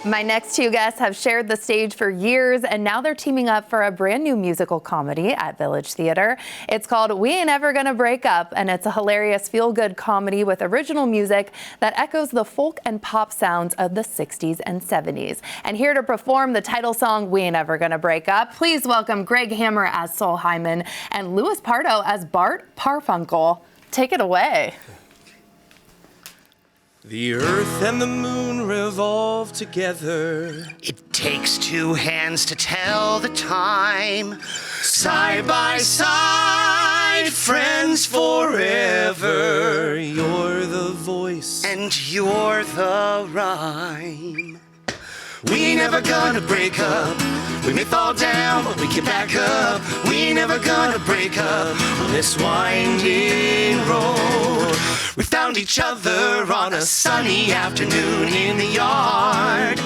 My next two guests have shared the stage for years, and now they're teaming up for a brand new musical comedy at Village Theater. It's called We Ain't Ever Gonna Break Up, and it's a hilarious feel-good comedy with original music that echoes the folk and pop sounds of the 60s and 70s. And here to perform the title song, We Ain't Ever Gonna Break Up, please welcome Gregg as Sol Hyman and Louis Pardo as Bart Parfunkel. Take it away. The earth and the moon revolve together. It takes two hands to tell the time. Side by side, friends forever. You're the voice and you're the rhyme. We ain't never gonna break up. We may fall down, but we get back up. We ain't never gonna break up on this winding road. We found each other on a sunny afternoon in the yard.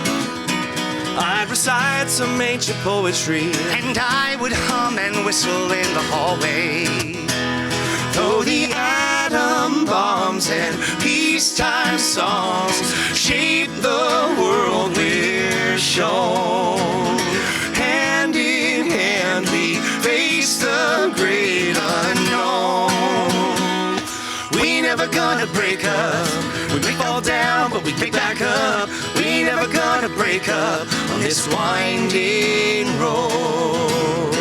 I'd recite some ancient poetry, and I would hum and whistle in the hallway. Though the atom bombs and peacetime songs shape the world we're shown, hand in hand we face the great unknown. We ain't never gonna break up. We may fall down, but we pick back up. We ain't never gonna break up on this winding road.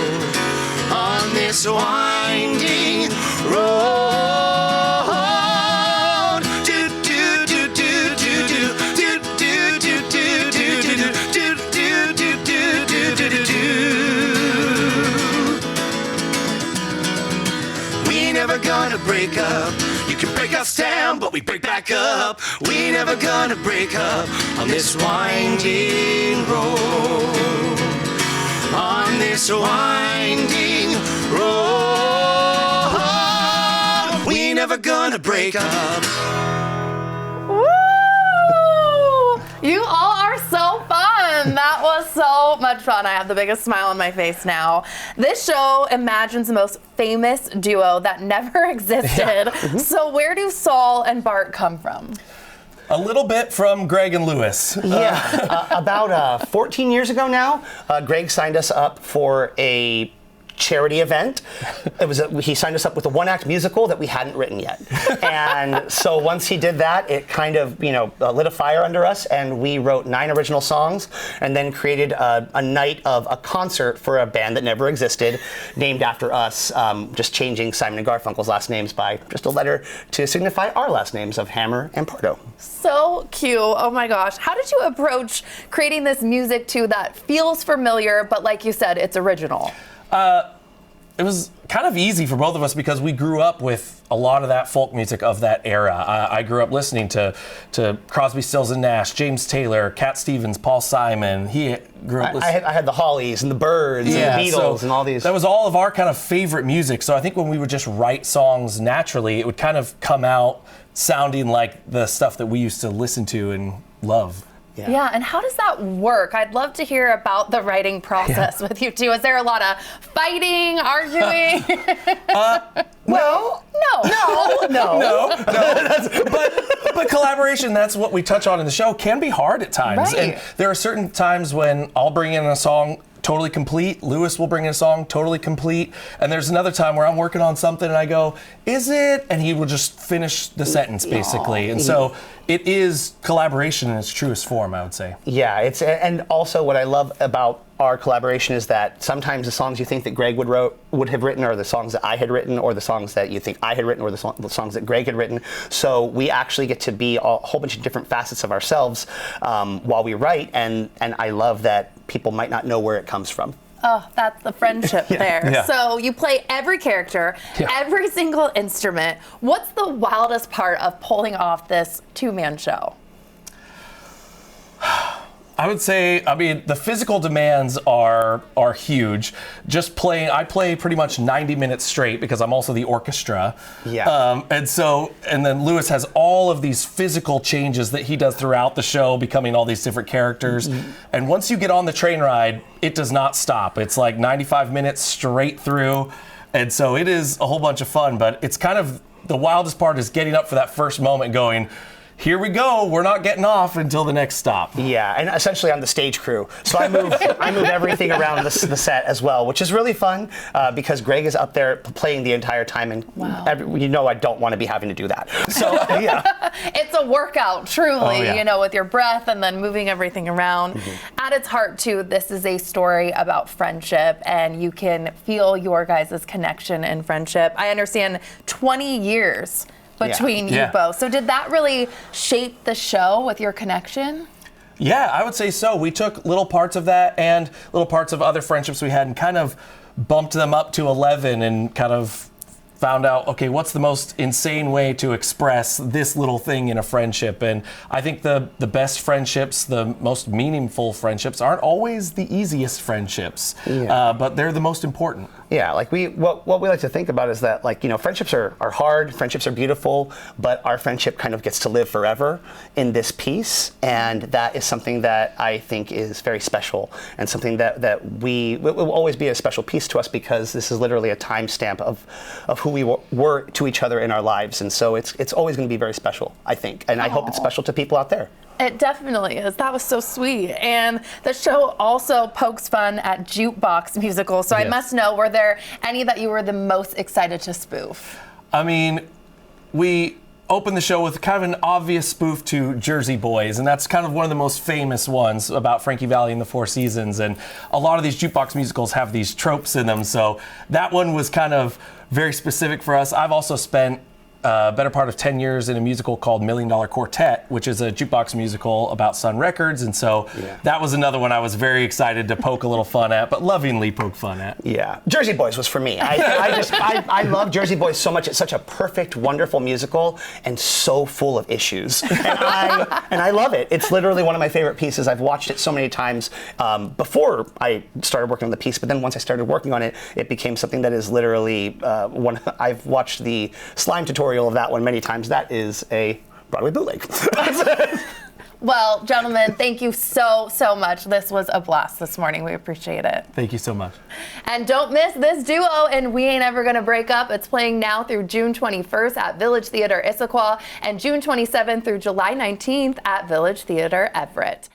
On this winding road. Do do do do do do do do do do do do do do do do do. We ain't never gonna break up. You can break us down, but we break back up. We ain't never gonna break up on this winding road. On this winding road. We ain't never gonna break up. Woo! You all are so fun. That was so much fun. I have the biggest smile on my face now. This show imagines the most famous duo that never existed. Yeah. So where do Sol and Bart come from? A little bit from Gregg and Louis. Yeah, about 14 years ago now, Gregg signed us up for a charity event. He signed us up with a one-act musical that we hadn't written yet. And so once he did that, it kind of, lit a fire under us, and we wrote 9 original songs and then created a night of a concert for a band that never existed, named after us, just changing Simon and Garfunkel's last names by just a letter to signify our last names of Hammer and Pardo. So cute. Oh my gosh. How did you approach creating this music too that feels familiar, but like you said, it's original? It was kind of easy for both of us because we grew up with a lot of that folk music of that era. I grew up listening to Crosby, Stills and Nash, James Taylor, Cat Stevens, Paul Simon. He grew up listening. I had the Hollies and the Byrds and the Beatles and all these. That was all of our kind of favorite music. So I think when we would just write songs naturally, it would kind of come out sounding like the stuff that we used to listen to and love. Yeah, and how does that work? I'd love to hear about the writing process with you two. Is there a lot of fighting, arguing? No. But collaboration, that's what we touch on in the show, can be hard at times. Right. And there are certain times when I'll bring in a song totally complete, Louis will bring in a song totally complete, and there's another time where I'm working on something and I go, is it? And he will just finish the sentence basically. And so it is collaboration in its truest form, I would say. Yeah, and also what I love about our collaboration is that sometimes the songs you think that Gregg would have written are the songs that I had written, or the songs that you think I had written, or the songs that Gregg had written. So we actually get to be a whole bunch of different facets of ourselves while we write, and I love that people might not know where it comes from. Oh, that's the friendship there. Yeah. So you play every character, every single instrument. What's the wildest part of pulling off this two-man show? I would say, the physical demands are huge. I play pretty much 90 minutes straight because I'm also the orchestra. Yeah. And then Louis has all of these physical changes that he does throughout the show, becoming all these different characters. Mm-hmm. And once you get on the train ride, it does not stop. It's like 95 minutes straight through. And so it is a whole bunch of fun, but it's kind of the wildest part is getting up for that first moment going, here we go. We're not getting off until the next stop. Yeah, and essentially I'm the stage crew, so I move everything around the set as well, which is really fun because Gregg is up there playing the entire time, and I don't want to be having to do that. So yeah, it's a workout, truly. Oh, yeah. With your breath and then moving everything around. At its heart, too, this is a story about friendship, and you can feel your guys' connection and friendship. I understand 20 years between you both. So did that really shape the show with your connection? Yeah, I would say so. We took little parts of that and little parts of other friendships we had and kind of bumped them up to 11 and kind of found out, okay, what's the most insane way to express this little thing in a friendship? And I think the best friendships, the most meaningful friendships aren't always the easiest friendships, but they're the most important. Yeah, like what we like to think about is that, like, friendships are hard, friendships are beautiful, but our friendship kind of gets to live forever in this piece, and that is something that I think is very special, and something that will always be a special piece to us, because this is literally a timestamp of who we were to each other in our lives, and so it's always going to be very special, I think, and I hope it's special to people out there. It definitely is. That was so sweet. And the show also pokes fun at jukebox musicals. So I must know, were there any that you were the most excited to spoof? I mean, we opened the show with kind of an obvious spoof to Jersey Boys, and that's kind of one of the most famous ones about Frankie Valli and the Four Seasons. And a lot of these jukebox musicals have these tropes in them. So that one was kind of very specific for us. I've also spent better part of 10 years in a musical called $1 Million Quartet, which is a jukebox musical about Sun Records, and so that was another one I was very excited to poke a little fun at, but lovingly poke fun at. Yeah, Jersey Boys was for me. I love Jersey Boys so much. It's such a perfect, wonderful musical, and so full of issues. And I love it. It's literally one of my favorite pieces. I've watched it so many times before I started working on the piece, but then once I started working on it, it became something that is literally I've watched the slime tutorial of that one many times. That is a Broadway bootleg. Well, gentlemen, thank you so much. This was a blast this morning. We appreciate it. Thank you so much. And don't miss this duo in We Ain't Ever Gonna Break Up. It's playing now through June 21st at Village Theater Issaquah and June 27th through July 19th at Village Theater Everett.